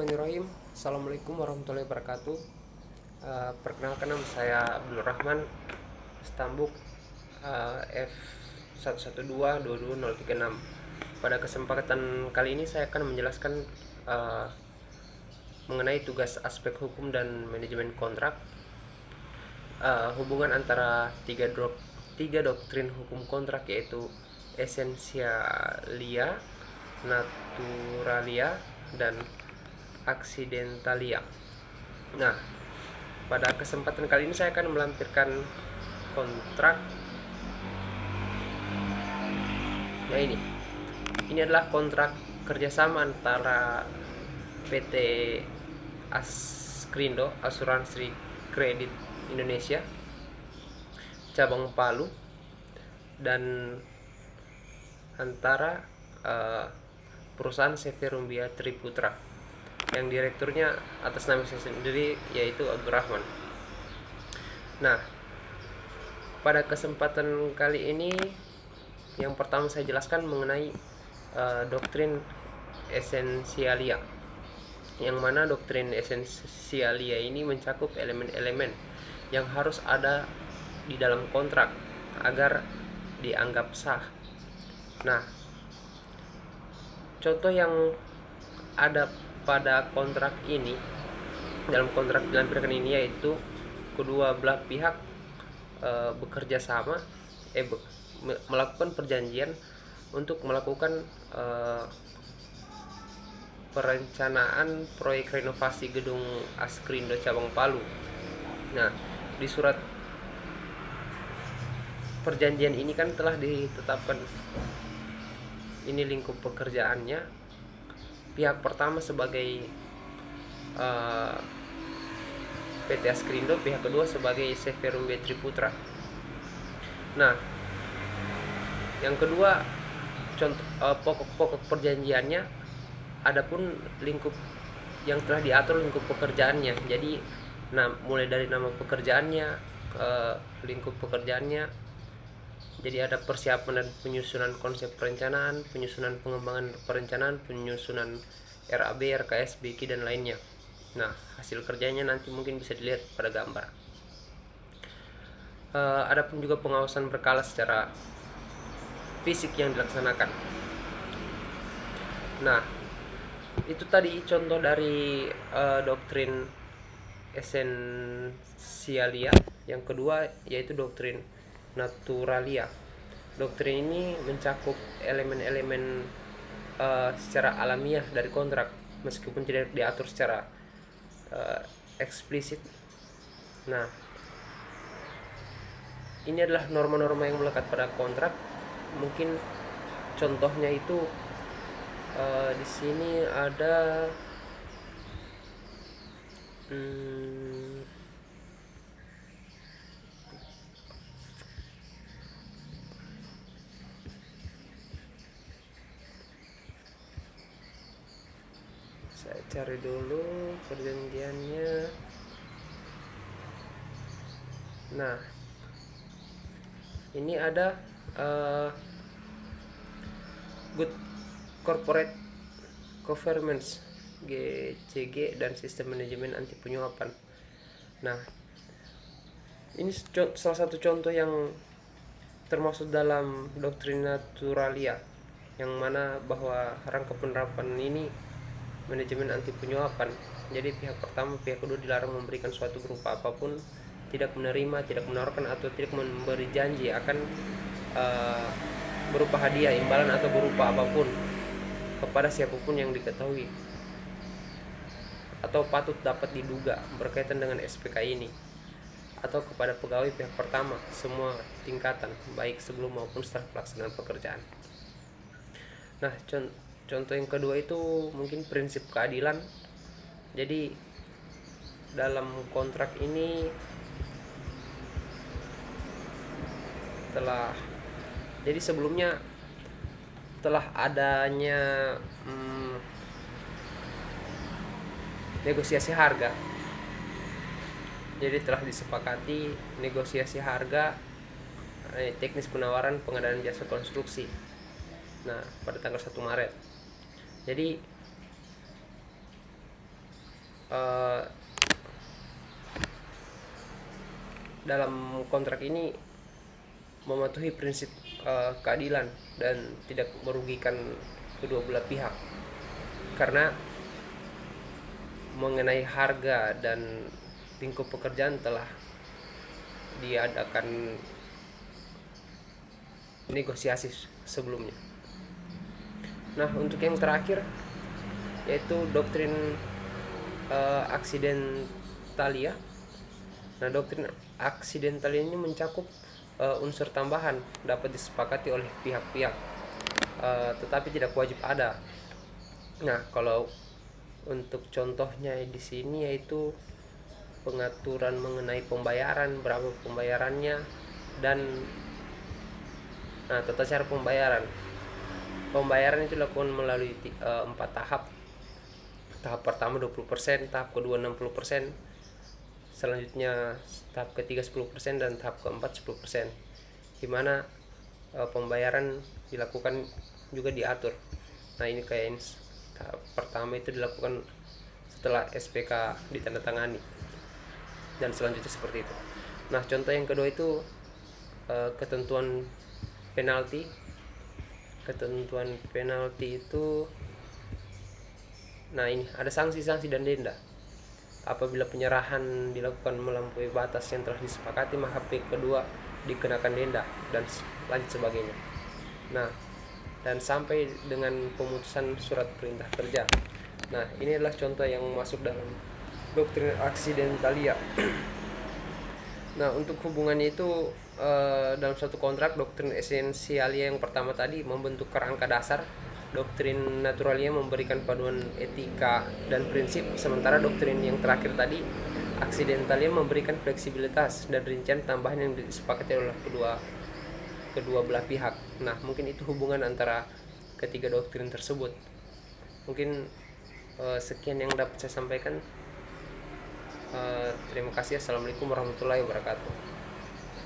Bismillahirrahmanirrahim. Assalamualaikum warahmatullahi wabarakatuh. Perkenalkan, nama saya Abdul Rahman Stambuk, F11222036. Pada kesempatan kali ini saya akan menjelaskan mengenai tugas aspek hukum dan manajemen kontrak, hubungan antara tiga doktrin hukum kontrak, yaitu essentialia, naturalia, dan accidentalia. Nah, pada kesempatan kali ini saya akan melampirkan kontrak. Nah, ini adalah kontrak kerjasama antara PT Askrindo, Asuransi Kredit Indonesia, cabang Palu, dan antara perusahaan CV Rumbia Triputra, yang direkturnya atas nama saya sendiri, yaitu Abdul Rahman. Nah, pada kesempatan kali ini yang pertama saya jelaskan mengenai doktrin essentialia, yang mana doktrin essentialia ini mencakup elemen-elemen yang harus ada di dalam kontrak agar dianggap sah. Nah, contoh yang ada pada kontrak ini, dalam kontrak dilampirkan ini, yaitu kedua belah pihak bekerja sama, melakukan perjanjian untuk melakukan perencanaan proyek renovasi gedung Askrindo cabang Palu. Nah, di surat perjanjian ini kan telah ditetapkan ini lingkup pekerjaannya. Pihak pertama sebagai PT Askrindo, pihak kedua sebagai CV Rumbia Triputra. Nah, yang kedua, contoh pokok-pokok perjanjiannya, adapun lingkup yang telah diatur lingkup pekerjaannya. Jadi, mulai dari nama pekerjaannya, lingkup pekerjaannya. Jadi ada persiapan dan penyusunan konsep perencanaan, penyusunan pengembangan perencanaan, penyusunan RAB, RKS, BK, dan lainnya. Nah, hasil kerjanya nanti mungkin bisa dilihat pada gambar. Adapun juga pengawasan berkala secara fisik yang dilaksanakan. Nah, itu tadi contoh dari doktrin essentialia. Yang kedua yaitu doktrin naturalia. Doktrin ini mencakup elemen-elemen secara alamiah dari kontrak, meskipun tidak diatur secara eksplisit. Nah, ini adalah norma-norma yang melekat pada kontrak. Mungkin contohnya itu di sini ada saya cari dulu perjanjiannya. Nah, ini ada Good Corporate Governance, GCG, dan sistem manajemen anti penyuapan. Nah, ini salah satu contoh yang termasuk dalam doktrin naturalia, yang mana bahwa rangka penerapan ini manajemen anti penyuapan. Jadi pihak pertama, pihak kedua dilarang memberikan suatu berupa apapun, tidak menerima, tidak menawarkan, atau tidak memberi janji akan berupa hadiah, imbalan, atau berupa apapun kepada siapapun yang diketahui atau patut dapat diduga berkaitan dengan SPK ini, atau kepada pegawai pihak pertama semua tingkatan, baik sebelum maupun setelah pelaksanaan pekerjaan. Nah, contoh yang kedua itu mungkin prinsip keadilan. Jadi dalam kontrak ini jadi sebelumnya telah adanya negosiasi harga. Jadi telah disepakati negosiasi harga teknis penawaran pengadaan jasa konstruksi. Nah, pada tanggal 1 Maret. Jadi eh, dalam kontrak ini mematuhi prinsip keadilan dan tidak merugikan kedua belah pihak, karena mengenai harga dan lingkup pekerjaan telah diadakan negosiasi sebelumnya. Nah, untuk yang terakhir yaitu doktrin aksidentalia. Nah, doktrin aksidentalia ini mencakup unsur tambahan dapat disepakati oleh pihak-pihak, tetapi tidak wajib ada. Nah, kalau untuk contohnya di sini yaitu pengaturan mengenai pembayaran, berapa pembayarannya, dan tata cara pembayaran. Pembayaran itu dilakukan melalui 4 tahap. Tahap pertama 20%, tahap kedua 60%, selanjutnya tahap ketiga 10%, dan tahap keempat 10%, di mana pembayaran dilakukan juga diatur. Nah, ini kayak ini, tahap pertama itu dilakukan setelah SPK ditandatangani, dan selanjutnya seperti itu. Nah, contoh yang kedua itu ketentuan penalti. Ketentuan penalti itu, nah ini ada sanksi-sanksi dan denda. Apabila penyerahan dilakukan melampaui batas yang telah disepakati, maka pihak kedua dikenakan denda dan lanjut sebagainya. Nah, dan sampai dengan pemutusan surat perintah kerja. Nah, ini adalah contoh yang masuk dalam doktrin aksidentalia. Nah, untuk hubungannya itu dalam suatu kontrak, doktrin esensialia yang pertama tadi membentuk kerangka dasar, doktrin naturalia memberikan panduan etika dan prinsip, sementara doktrin yang terakhir tadi aksidentalia memberikan fleksibilitas dan rincian tambahan yang disepakati oleh kedua belah pihak. Nah, mungkin itu hubungan antara ketiga doktrin tersebut. Mungkin sekian yang dapat saya sampaikan. Terima kasih. Assalamualaikum warahmatullahi wabarakatuh.